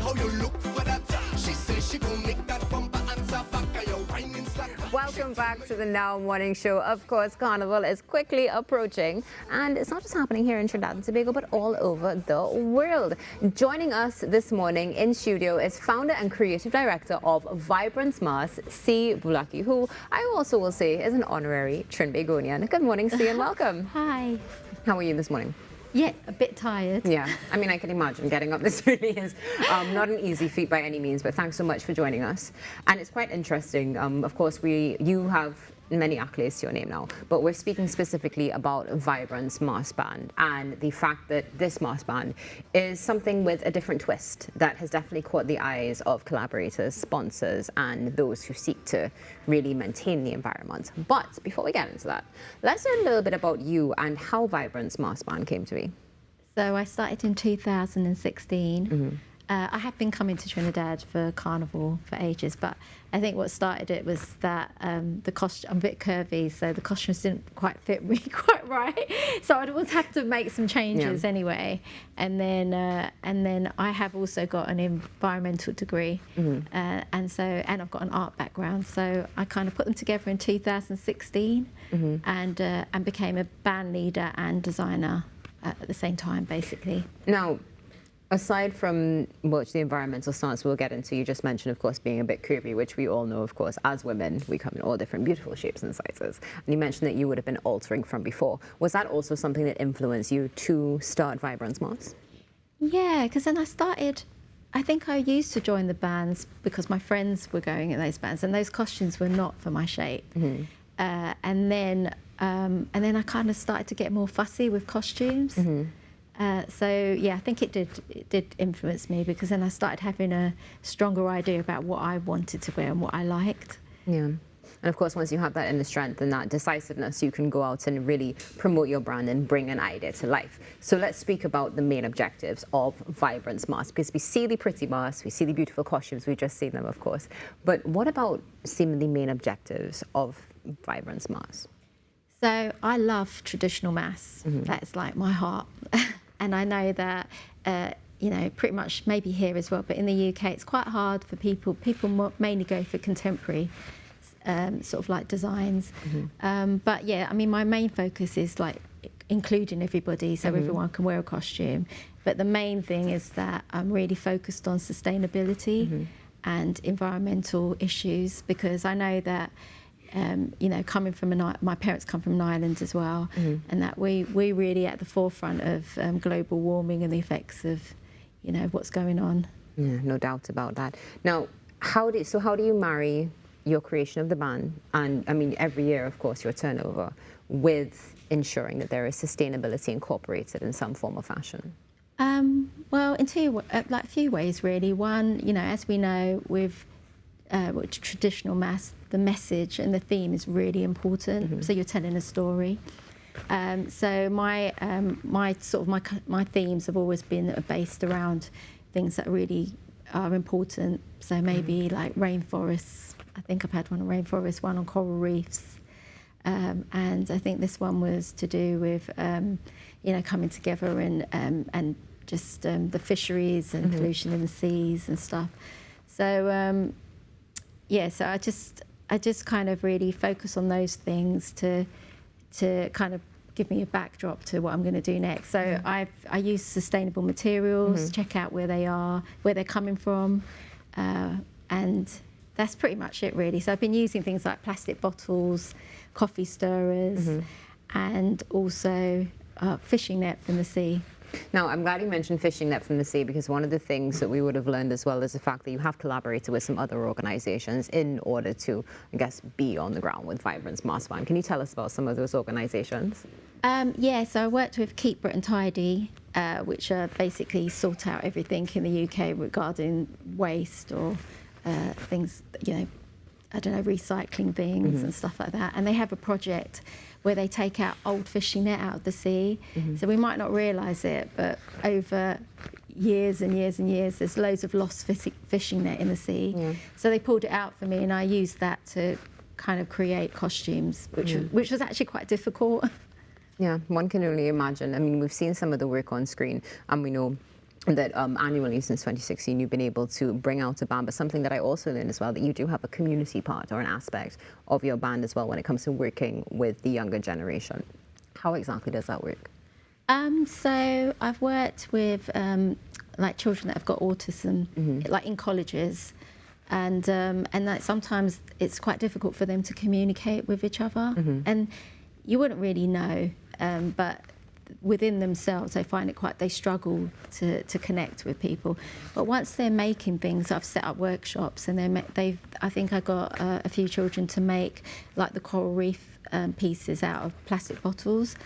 how you look for that. She says she gon' make that bumper answer back. Welcome back to the Now Morning Show. Of course, Carnival is quickly approaching, and it's not just happening here in Trinidad and Tobago, but all over the world. Joining us this morning in studio is founder and creative director of Vibrance Mass, Cee Boulaqui, who I also will say is an honorary Trinbagonian. Good morning, Cee, and welcome. Hi. How are you this morning? Yeah, a bit tired. Yeah, I mean, I can imagine getting up this early is not an easy feat by any means, but thanks so much for joining us. And it's quite interesting. Of course, you have many accolades to your name now, but we're speaking specifically about Vibrance Mass Band and the fact that this mass band is something with a different twist that has definitely caught the eyes of collaborators, sponsors, and those who seek to really maintain the environment. But before we get into that, let's learn a little bit about you and how Vibrance Mass Band came to be. So I started in 2016. I have been coming to Trinidad for Carnival for ages, but I think what started it was that the costume, I'm a bit curvy, so the costumes didn't quite fit me quite right. So I'd always have to make some changes anyway. And then I have also got an environmental degree, and I've got an art background. So I kind of put them together in 2016, and became a band leader and designer at the same time, basically. Now, aside from the environmental stance we'll get into, you just mentioned, of course, being a bit curvy, which we all know, of course, as women, we come in all different beautiful shapes and sizes. And you mentioned that you would have been altering from before. Was that also something that influenced you to start Vibrance Mass? Yeah, because then I think I used to join the bands because my friends were going in those bands, and those costumes were not for my shape. And then I kind of started to get more fussy with costumes. So yeah, I think it did influence me, because then I started having a stronger idea about what I wanted to wear and what I liked. Yeah. And of course, once you have that inner strength and that decisiveness, you can go out and really promote your brand and bring an idea to life. So let's speak about the main objectives of Vibrance Mass, because we see the pretty mask, we see the beautiful costumes, we've just seen them, of course. But what about seemingly main objectives of Vibrance Mass? So I love traditional mass. That's like my heart. And I know that, pretty much maybe here as well, but in the UK, it's quite hard for people. People mainly go for contemporary sort of like designs. But yeah, I mean, my main focus is like including everybody, so everyone can wear a costume. But the main thing is that I'm really focused on sustainability and environmental issues, because I know that coming from my parents come from an island as well, and that we really at the forefront of global warming and the effects of, what's going on. Yeah, no doubt about that. Now, how do you marry your creation of the band, and I mean every year, of course, your turnover, with ensuring that there is sustainability incorporated in some form or fashion? Well, in a few ways, really. One, as we know, with traditional mass, the message and the theme is really important. So you're telling a story. So my themes have always been based around things that really are important. So maybe like rainforests. I think I've had one on rainforests, one on coral reefs, and I think this one was to do with coming together and just the fisheries and pollution in the seas and stuff. So. So I just kind of really focus on those things to kind of give me a backdrop to what I'm going to do next. So I use sustainable materials, check out where they are, where they're coming from, and that's pretty much it really. So I've been using things like plastic bottles, coffee stirrers, and also fishing net from the sea. Now, I'm glad you mentioned fishing net from the sea, because one of the things that we would have learned as well is the fact that you have collaborated with some other organizations in order to, I guess, be on the ground with Vibrance Mass Band. Can you tell us about some of those organizations? So I worked with Keep Britain Tidy, which basically sort out everything in the UK regarding waste or things, recycling things and stuff like that. And they have a project where they take out old fishing net out of the sea. So we might not realise it, but over years and years and years, there's loads of lost fishing net in the sea. So they pulled it out for me, and I used that to kind of create costumes, which was actually quite difficult. Yeah, one can only imagine. I mean, we've seen some of the work on screen, and we know that annually since 2016 you've been able to bring out a band, but something that I also learned as well, that you do have a community part or an aspect of your band as well when it comes to working with the younger generation. How exactly does that work? So I've worked with like children that have got autism, like in colleges, and like sometimes it's quite difficult for them to communicate with each other, and you wouldn't really know, but within themselves they struggle to connect with people. But once they're making things, I've set up workshops, and I think I got a few children to make like the coral reef pieces out of plastic bottles.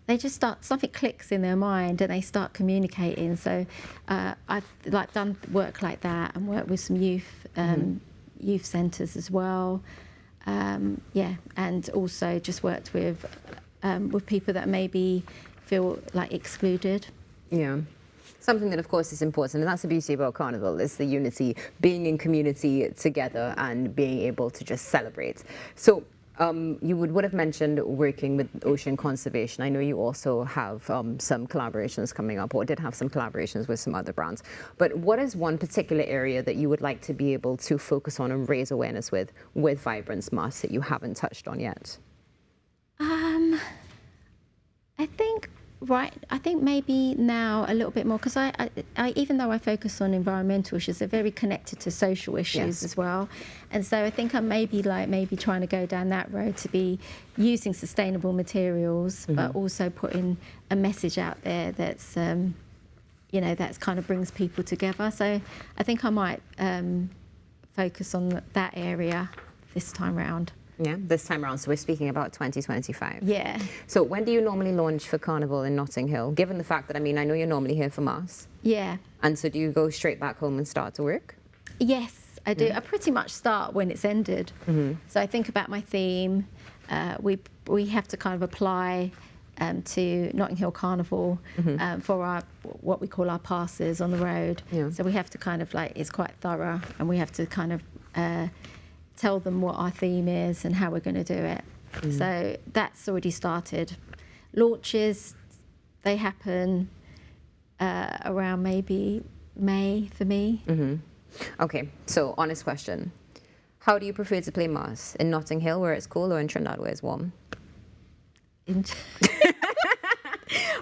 They just something clicks in their mind and they start communicating. So I've like done work like that and worked with some youth centres as well. And also just worked with people that maybe feel like excluded. Yeah. Something that, of course, is important, and that's the beauty about Carnival, is the unity, being in community together and being able to just celebrate. So you would have mentioned working with ocean conservation. I know you also have some collaborations coming up, or did have some collaborations with some other brands. But what is one particular area that you would like to be able to focus on and raise awareness with Vibrance Mask that you haven't touched on yet? I think maybe now a little bit more, because I even though I focus on environmental issues, they're very connected to social issues as well. And so I think I'm maybe trying to go down that road to be using sustainable materials, but also putting a message out there that's, that's kind of brings people together. So I think I might focus on that area this time round. Yeah, this time around. So we're speaking about 2025. Yeah. So when do you normally launch for Carnival in Notting Hill? Given the fact that, I mean, I know you're normally here for Mass. Yeah. And so do you go straight back home and start to work? Yes, I do. I pretty much start when it's ended. So I think about my theme. We have to kind of apply to Notting Hill Carnival for our what we call our passes on the road. Yeah. So we have to kind of it's quite thorough, and we have to kind of tell them what our theme is and how we're going to do it. So that's already started. Launches, they happen around maybe May for me. Okay, so honest question. How do you prefer to play Mass? In Notting Hill where it's cool, or in Trinidad where it's warm? Well,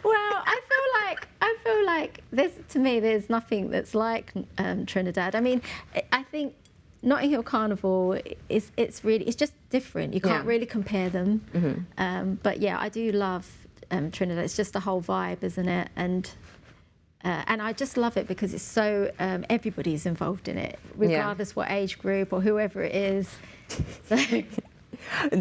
I feel like there's nothing that's like Trinidad. I mean, I think Notting Hill Carnival it's just different. You can't really compare them. But yeah, I do love Trinidad. It's just the whole vibe, isn't it? And I just love it because it's so everybody's involved in it, regardless what age group or whoever it is. So.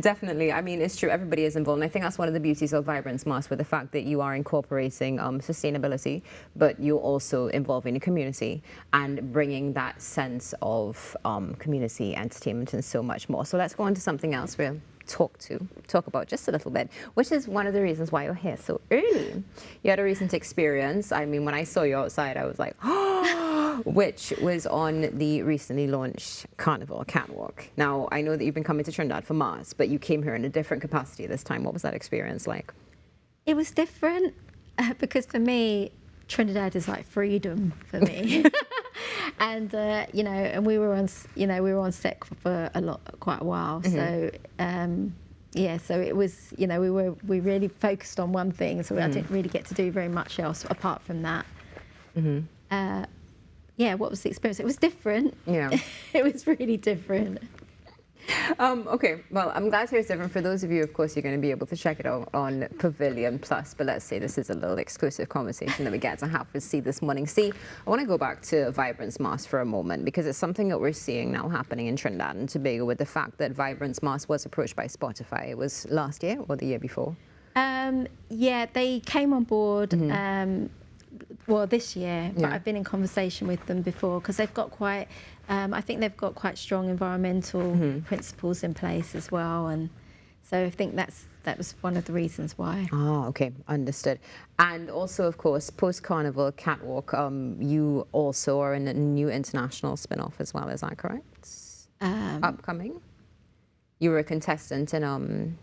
Definitely. I mean, it's true. Everybody is involved. And I think that's one of the beauties of Vibrance Mask, with the fact that you are incorporating sustainability, but you're also involving the community and bringing that sense of community, entertainment, and so much more. So let's go on to something else we'll talk about just a little bit, which is one of the reasons why you're here so early. You had a recent experience. I mean, when I saw you outside, I was like, oh, which was on the recently launched Carnival catwalk. Now, I know that you've been coming to Trinidad for Mars, but you came here in a different capacity this time. What was that experience like? It was different because for me, Trinidad is like freedom for me. And and we were on set for quite a while. So so it was, we really focused on one thing. So I didn't really get to do very much else apart from that. What was the experience? It was different. Yeah. It was really different. Okay, well, I'm glad to hear it's different. For those of you, of course, you're going to be able to check it out on Pavilion Plus, but let's say this is a little exclusive conversation that we get to have with Cee this morning. Cee, I want to go back to Vibrance Mask for a moment, because it's something that we're seeing now happening in Trinidad and Tobago, with the fact that Vibrance Mask was approached by Spotify. It was last year or the year before? They came on board this year, but I've been in conversation with them before, because they've got quite I think they've got quite strong environmental principles in place as well, and so I think that was one of the reasons why. Oh, okay, understood. And also, of course, post-Carnival catwalk, you also are in a new international spin-off as well, is that correct? Upcoming? You were a contestant in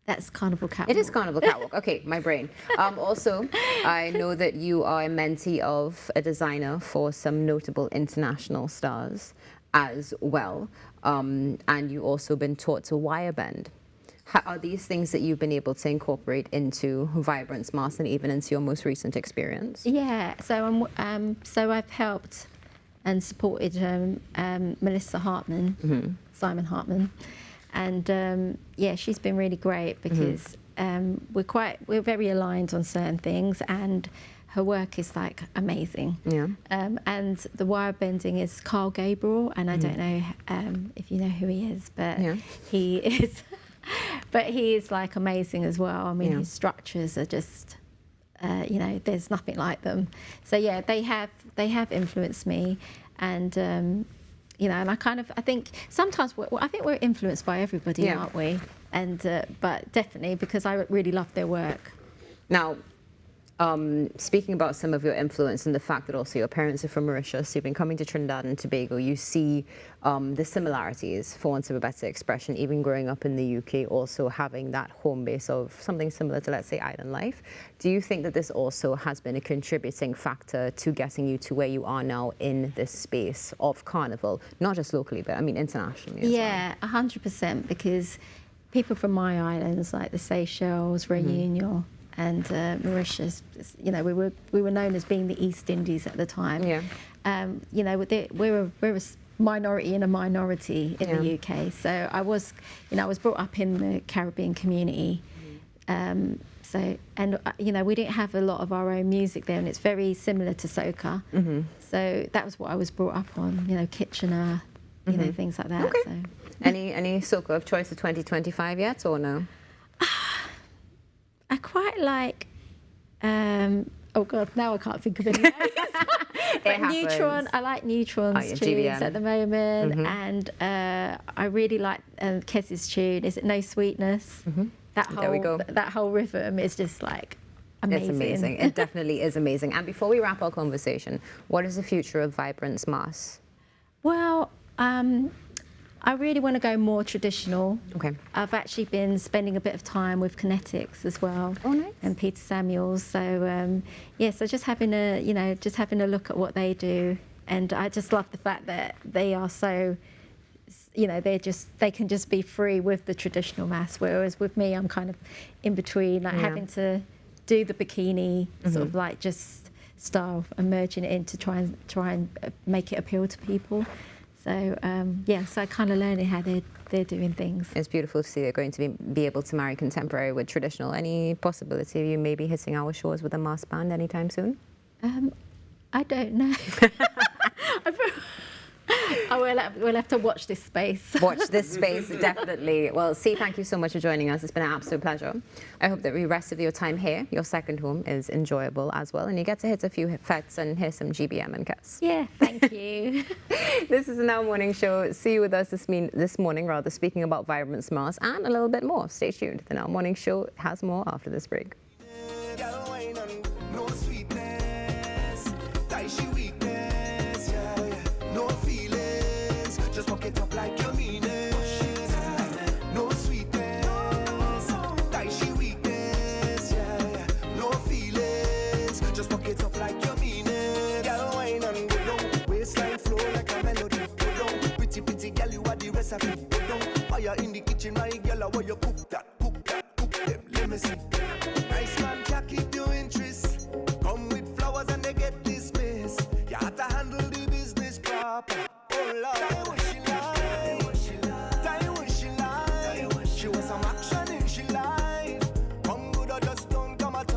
That's Carnival Catwalk. It is Carnival Catwalk. Okay, my brain. Also, I know that you are a mentee of a designer for some notable international stars as well. And you've also been taught to wire bend. Are these things that you've been able to incorporate into Vibrance Mass and even into your most recent experience? Yeah, so I've helped and supported Melissa Hartman, Simon Hartman, and yeah, she's been really great because we're very aligned on certain things, and her work is like amazing. Yeah. And the wire bending is Carl Gabriel, and I don't know if you know who he is, but he is. But he is like amazing as well. I mean, his structures are just, you know, there's nothing like them. So yeah, they have influenced me, and you know, and I think sometimes we're influenced by everybody, aren't we? And but definitely because I really love their work. Now, speaking about some of your influence and the fact that also your parents are from Mauritius, you've been coming to Trinidad and Tobago, you see the similarities, for want of a better expression, even growing up in the UK, also having that home base of something similar to, let's say, island life. Do you think that this also has been a contributing factor to getting you to where you are now in this space of Carnival, not just locally, but I mean internationally as well? Yeah, 100%, because people from my islands, like the Seychelles, Réunion, and Mauritius, you know, we were known as being the East Indies at the time. Yeah. You know, we're a minority in a minority in the UK. So I was brought up in the Caribbean community. So, and you know, we didn't have a lot of our own music there, and it's very similar to soca. So that was what I was brought up on. You know, Kitchener, you know, things like that. Okay. So. Any soca of choice for 2025 yet, or no? I quite like, oh God, now I can't think of any names. But Neutron, I like Neutron's tunes at the moment, and I really like Kez's tune. Is it No Sweetness? That whole rhythm is just like amazing. It's amazing. It definitely is amazing. And before we wrap our conversation, what is the future of Vibrance Mass? Well, I really want to go more traditional. Okay. I've actually been spending a bit of time with Kinetics as well. Oh, nice. And Peter Samuels. So yeah, so just having a look at what they do, and I just love the fact that they are so, you know, they can just be free with the traditional mass, whereas with me, I'm kind of in between, like having to do the bikini sort of like just style and merging it in to try and make it appeal to people. So yeah, so I kind of learning how they're doing things. It's beautiful to see they're going to be able to marry contemporary with traditional. Any possibility of you maybe hitting our shores with a mass band anytime soon? I don't know. We'll have to watch this space. Watch this space, definitely. Well, Cee, thank you so much for joining us. It's been an absolute pleasure. I hope that the rest of your time here, your second home, is enjoyable as well, and you get to hit a few fets and hear some GBM and Kes. Yeah, thank you. This is the Now Morning Show. See you with us this morning, speaking about Vibrance Mass and a little bit more. Stay tuned. The Now Morning Show has more after this break. Just walk it up like you mean it. No sweetness, dicey weakness. Yeah. No feelings. Just walk it up like you mean it. Girl, wine and go down. Waistline flow like a melody. Go down. Pretty, pretty girl, you are the recipe. Go down. Fire in the kitchen, my girl, where you cook that, cook them. Let me see. Nice man can keep your interest. Come with flowers and they get dismissed. You have to handle the business proper. Oh Lord.